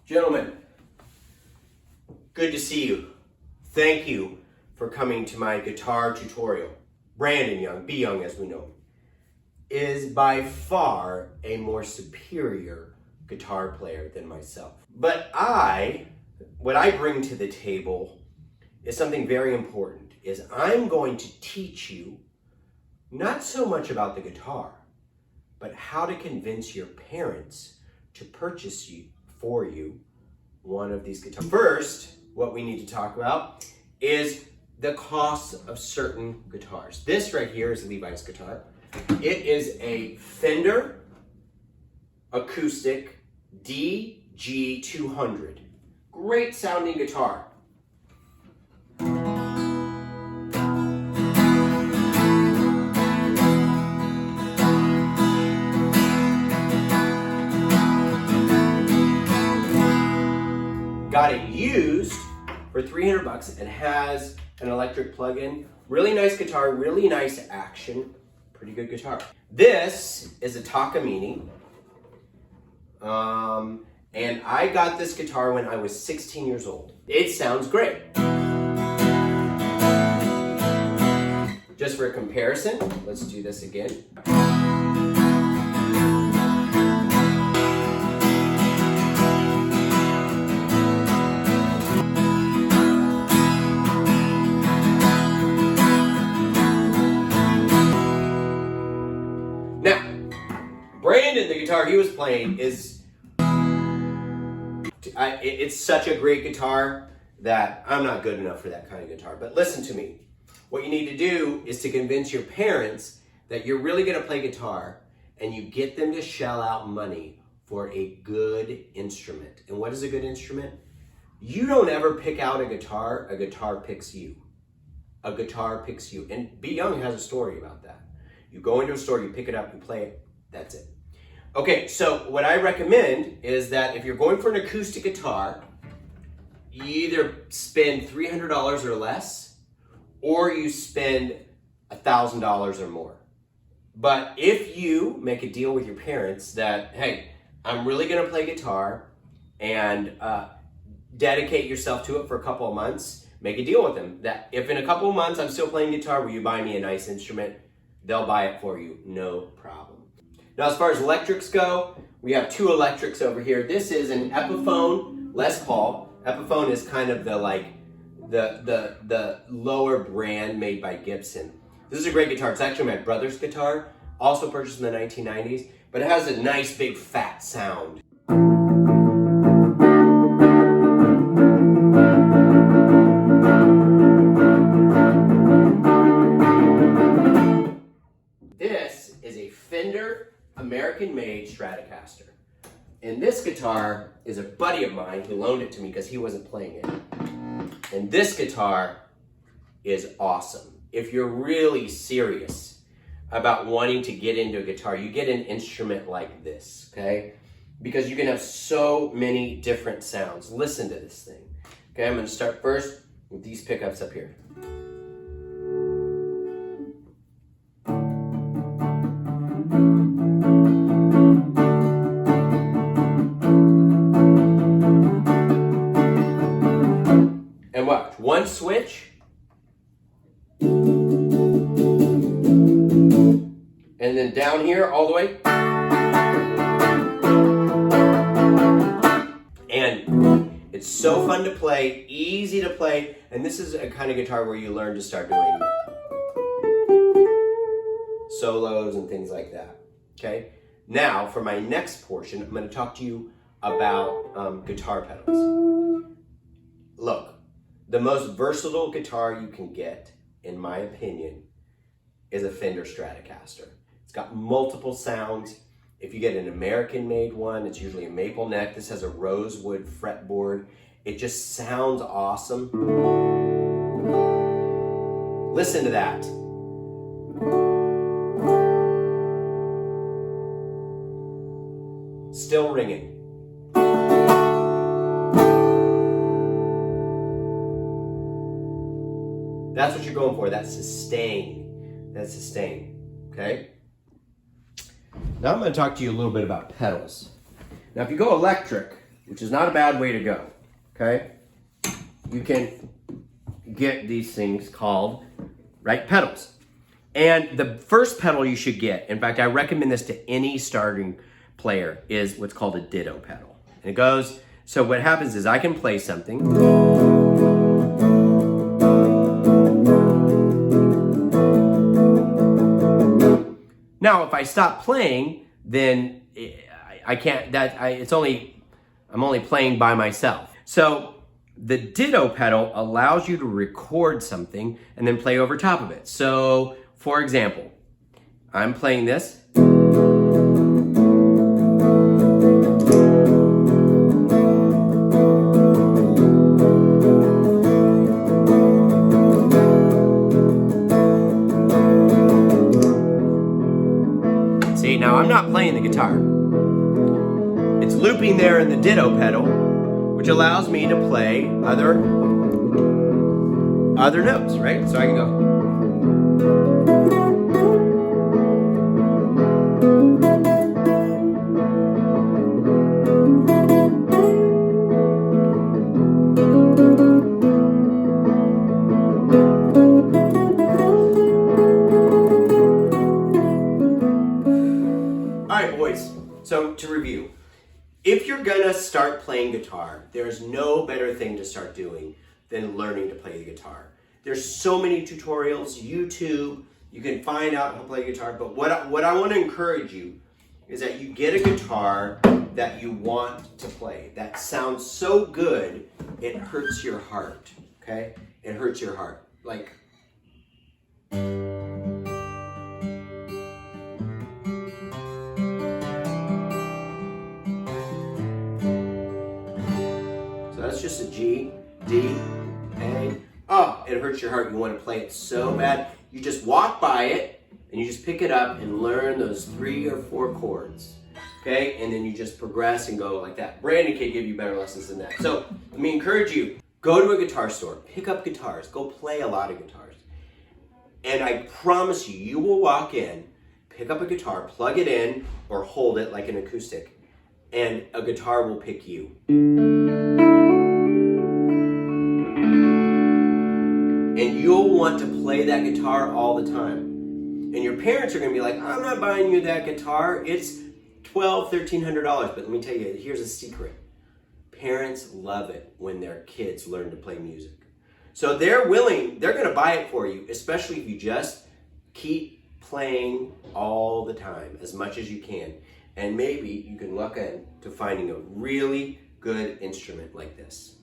Gentlemen, good to see you. Thank you for coming to my guitar tutorial. Brandon Young, B Young as we know him, is by far a more superior guitar player than myself. But what I bring to the table is something very important, is I'm going to teach you not so much about the guitar, but how to convince your parents to purchase for you one of these guitars. First, what we need to talk about is the cost of certain guitars. This right here is Levi's guitar. It is a Fender Acoustic DG200. Great sounding guitar. Got it used for 300 bucks. It has an electric plug-in. Really nice guitar, really nice action. Pretty good guitar. This is a Takamine. And I got this guitar when I was 16 years old. It sounds great. Just for a comparison, let's do this again. Brandon, the guitar he was playing is, it's such a great guitar that I'm not good enough for that kind of guitar. But listen to me. What you need to do is to convince your parents that you're really going to play guitar, and you get them to shell out money for a good instrument. And what is a good instrument? You don't ever pick out a guitar picks you. A guitar picks you. And B Young has a story about that. You go into a store, you pick it up, you play it, that's it. Okay, so what I recommend is that if you're going for an acoustic guitar, you either spend $300 or less, or you spend $1,000 or more. But if you make a deal with your parents that, hey, I'm really gonna play guitar, and dedicate yourself to it for a couple of months, make a deal with them that if in a couple of months I'm still playing guitar, will you buy me a nice instrument? They'll buy it for you, no problem. Now, as far as electrics go, we have two electrics over here. This is an Epiphone Les Paul. Epiphone is kind of the lower brand made by Gibson. This is a great guitar. It's actually my brother's guitar, also purchased in the 1990s, but it has a nice big fat sound. This is a Fender American-made Stratocaster. And this guitar is a buddy of mine who loaned it to me because he wasn't playing it. And this guitar is awesome. If you're really serious about wanting to get into a guitar, you get an instrument like this, okay? Because you can have so many different sounds. Listen to this thing. Okay, I'm gonna start first with these pickups up here. And watch, one switch, and then down here all the way, and it's so fun to play, easy to play, and this is a kind of guitar where you learn to start doing solos and things like that, okay? Now, for my next portion, I'm gonna talk to you about guitar pedals. Look, the most versatile guitar you can get, in my opinion, is a Fender Stratocaster. It's got multiple sounds. If you get an American-made one, it's usually a maple neck. This has a rosewood fretboard. It just sounds awesome. Listen to that. Still ringing. That's what you're going for. That's sustain. That's sustain. Okay? Now I'm going to talk to you a little bit about pedals. Now if you go electric, which is not a bad way to go, okay? You can get these things called, right, pedals. And the first pedal you should get, in fact, I recommend this to any starting player, is what's called a ditto pedal. And it goes, so what happens is I can play something. Now, if I stop playing, then I can't, I'm only playing by myself. So the ditto pedal allows you to record something and then play over top of it. So, for example, I'm playing this. See, now I'm not playing the guitar. It's looping there in the ditto pedal, which allows me to play other notes, right? So I can go. All right, boys. So to review, if you're gonna start playing guitar, there's no better thing to start doing than learning to play the guitar. There's so many tutorials, YouTube, you can find out how to play guitar, but what I want to encourage you is that you get a guitar that you want to play, that sounds so good, it hurts your heart, okay? It hurts your heart. Like, that's just a G, D, A. Oh, it hurts your heart. You want to play it so bad. You just walk by it and you just pick it up and learn those 3 or 4 chords. Okay? And then you just progress and go like that. Brandon can give you better lessons than that. So let me encourage you, go to a guitar store, pick up guitars, go play a lot of guitars. And I promise you, you will walk in, pick up a guitar, plug it in, or hold it like an acoustic, and a guitar will pick you. And you'll want to play that guitar all the time. And your parents are going to be like, I'm not buying you that guitar. It's $1,200, $1,300. But let me tell you, here's a secret. Parents love it when their kids learn to play music. So they're going to buy it for you, especially if you just keep playing all the time, as much as you can. And maybe you can luck into finding a really good instrument like this.